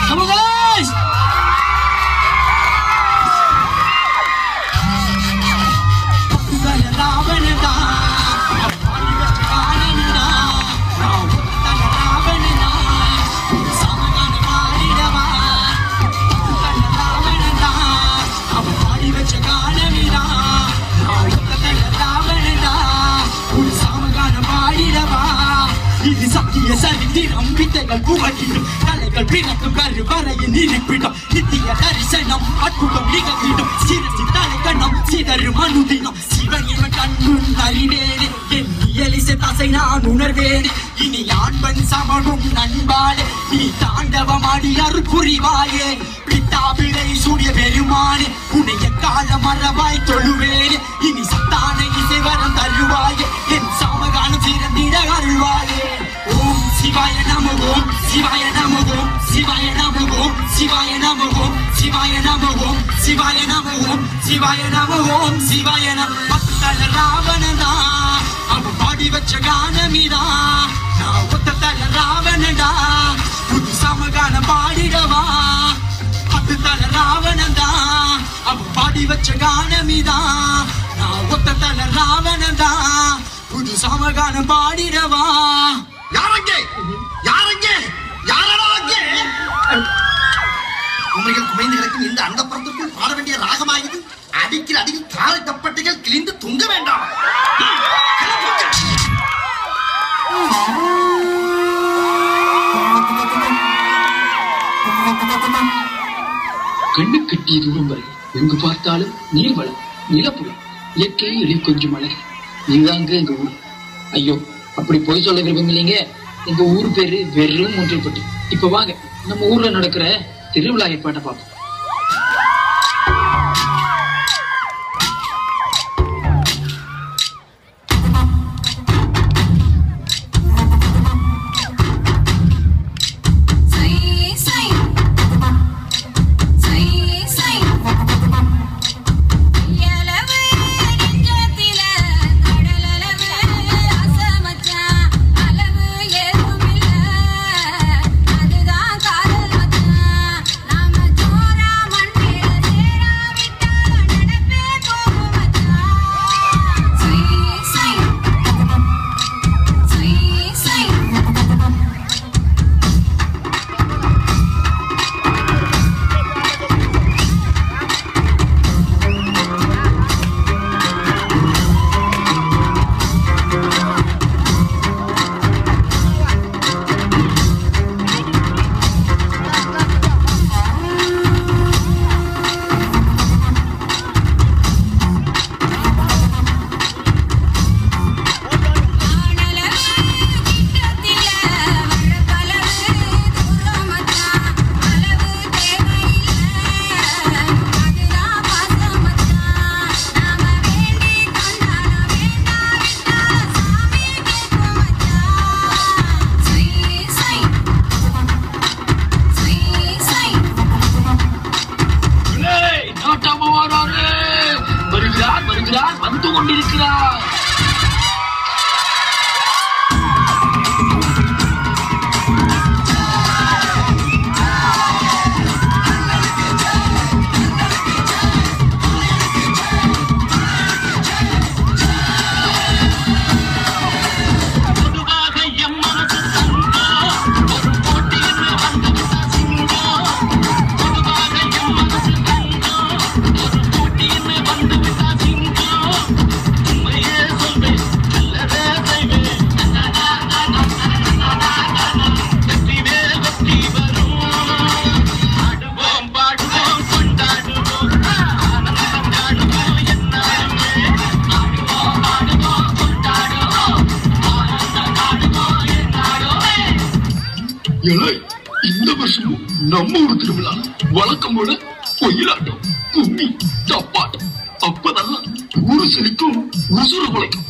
Come on, guys! வித்தைகள் புகழிடும் கலைகள் பிணக்கும் கருவறையின் இருப்பிடம் நித்திய தரிசனம் அற்புதம் நிகழ்விடும் சிரசி தலைக்கணம் சிதறும் அனுதினம் சிவனிவன் கண்முன் அறிவேனே என் இயலிசை தசை நான் உணர்வேனே இனி ஆண்பன் சமனும் நண்பாளே நீ தாண்டவமாடி அருள் புரிவாயே பித்தாபிளை சூரிய பெருமானே உனைய கால மரபாய் தொழுவேனே இனி சத்தான இசை வரம் தருவாயே என் சாமகானம் சிறந்திட அருள்வாயே ஓம் சிவாய நமோ ஓம் சிவாய நமோ ஓம் சிவாய நமோ ஓம் சிவாய நமோ ஓம் சிவாய நமோ ஓம் சிவாய நமோ ஓம் சிவாய நமோ ஓம் சிவாய நமோ பத்தல ராவணனா அவன் பாடி வச்ச கானமிதா நான் ஒத்தல ராவணடா புது சமகானம் பாடிடவா பத்தல ராவணந்தா அவன் பாடி வச்ச கானமிதா நான் ஒத்தல ராவணந்தா புது சமகானம் பாடிடவா யாரங்கே யாரங்கே யாரடாங்கே உண்மைகள் குமைந்து கிடக்கும் இந்த அண்டப்புறத்திற்குள் பாட வேண்டிய ராகமாகிறது அடிக்கிற அடியில் தாரை தப்பட்டைகள் கிழிந்து தொங்க வேண்டாம் கண்ணு கட்டிய தூரம் வரை எங்கு பார்த்தாலும் நீர்வளம் நிலப்புறம் இயற்கை எழில் கொஞ்சம் அழகு இதுதாங்க எங்க ஊர். ஐயோ அப்படி போய் சொல்ல விரும்புங்க. எங்க ஊர் பேரு வெறும் மூன்றில்பட்டி. இப்ப வாங்க நம்ம ஊர்ல நடக்கிற திருவிழா ஏற்பாட்டை பார்ப்போம். வந்து கொண்டிருக்கிறார். இந்த வருஷமும் நம்ம ஊர் திருவிழா வழக்கம் போல ஒயிலாட்டம், கும்மி, தப்பாட்டம். அப்பதான் ஊரு செழிக்கும், உசுறு குலைக்கும்.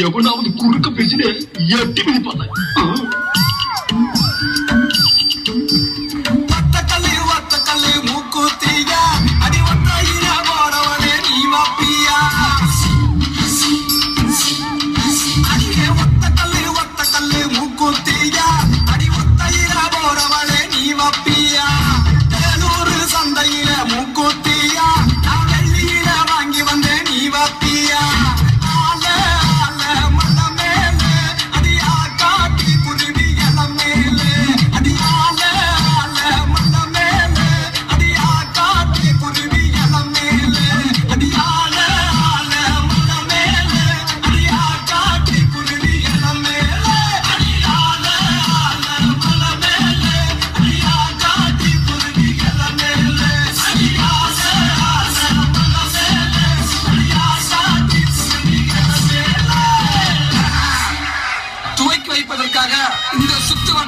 எவனாவது குறுக்க பேசினே எட்டி மிதிப்பாங்க.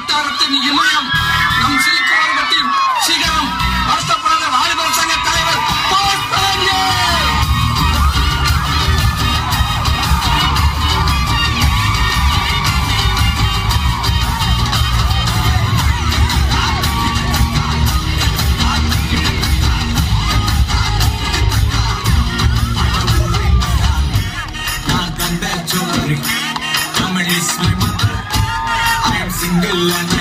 வட்டாரத்தின் இமயம், நம் சிலிக்காவரத்தின் சிகரம், வருத்தப்படாத வாலிபர் சங்க தலைவர் பாஸ்தானியே. Tamil is my mother. I am single and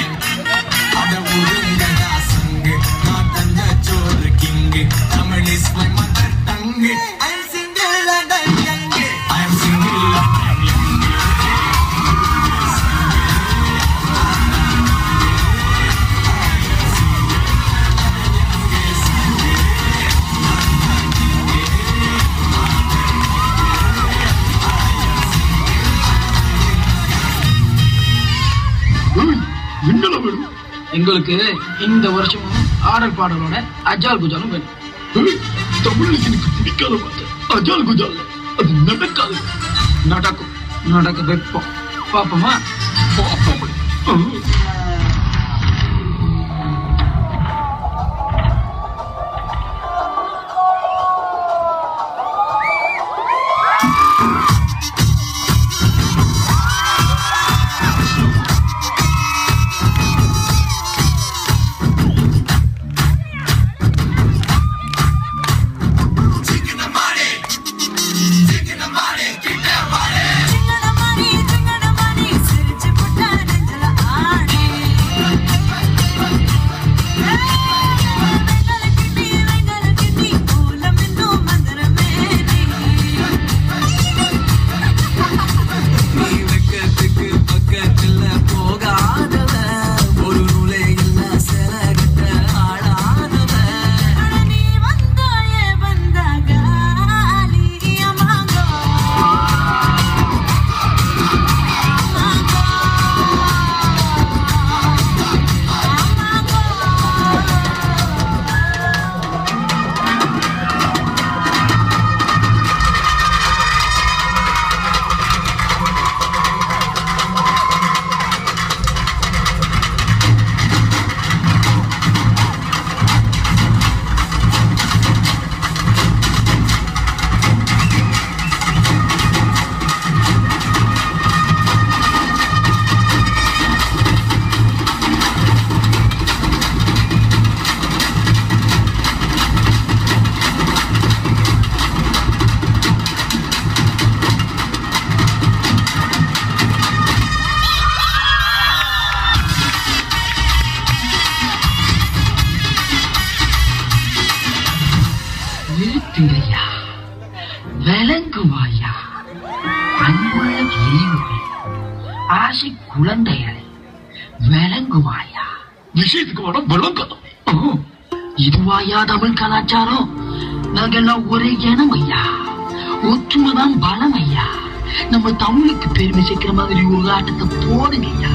ada urungada sang. Not the chor king. Tamil is my mother tongue. I am single and I am young. I am single and I am young. எங்களுக்கு இந்த வருஷம் ஆடல் பாடலோட அஜால் குஜாலும் வேணும். தமிழுக்கு எனக்கு பிடிக்காத வார்த்தை அஜால் குஜால். அது நடக்காது. நடக்க வைப்போம். பாப்போமா? நிறுத்துங்கய்யா, விளங்குவாயா, அன்புள்ள தெய்வமே, ஆசை குழந்தைகளே, விளங்குவாயா. விஷயத்துக்கு வேணா விளங்கணும். இதுவாயா தமிழ் கலாச்சாரம்? நாங்கெல்லாம் ஒரே இனம் ஐயா, ஒற்றுமைதான் பலம் ஐயா. நம்ம தமிழுக்கு பெருமை சேர்க்கிற மாதிரி ஒரு ஆட்டத்தை போடுங்க ஐயா.